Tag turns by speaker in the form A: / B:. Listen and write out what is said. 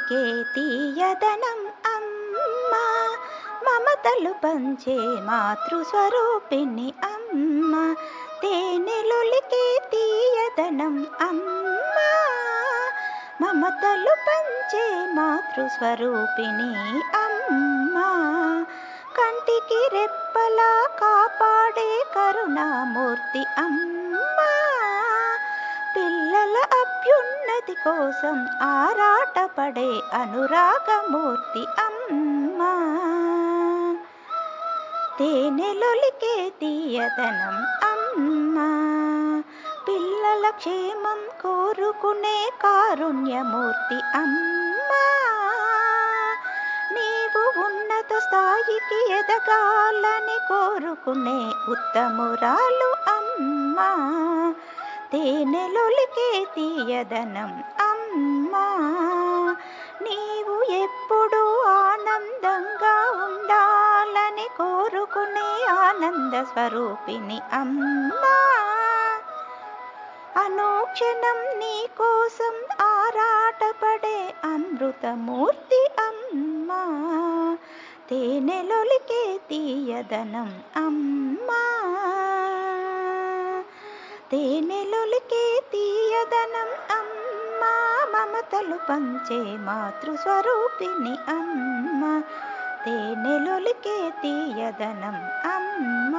A: తేనెలొలికే తీయదనం అమ్మ, మమతలు పంచే మాతృస్వరూపిణి అమ్మ. తేనెలొలికే తీయదనం అమ్మ, మమతలు పంచే మాతృస్వరూపిణి అమ్మ. కంటికి రెప్పలా కాపాడే కరుణామూర్తి అమ్మ, పిల్లల అభ్యున్నతి కోసం ఆరాటపడే అనురాగమూర్తి అమ్మ. తేనెలొలికే తీయదనం అమ్మ, పిల్లల క్షేమం కోరుకునే కారుణ్యమూర్తి అమ్మ. నీవు ఉన్నత స్థాయికి ఎదగాలని కోరుకునే ఉత్తమురాలు అమ్మ. తేనెలొలికే తీయదనం అమ్మ, నీవు ఎప్పుడూ ఆనందంగా ఉండాలని కోరుకునే ఆనంద స్వరూపిణి అమ్మ. అనుక్షణం నీ కోసం ఆరాటపడే అమృతమూర్తి అమ్మ. తేనెలొలికే తీయదనం అమ్మ, తేనెలొలికే తీయదనం అమ్మ, మమతలు పంచే మాతృస్వరూపిణి అమ్మ. తేనెలొలికే తీయదనం అమ్మ.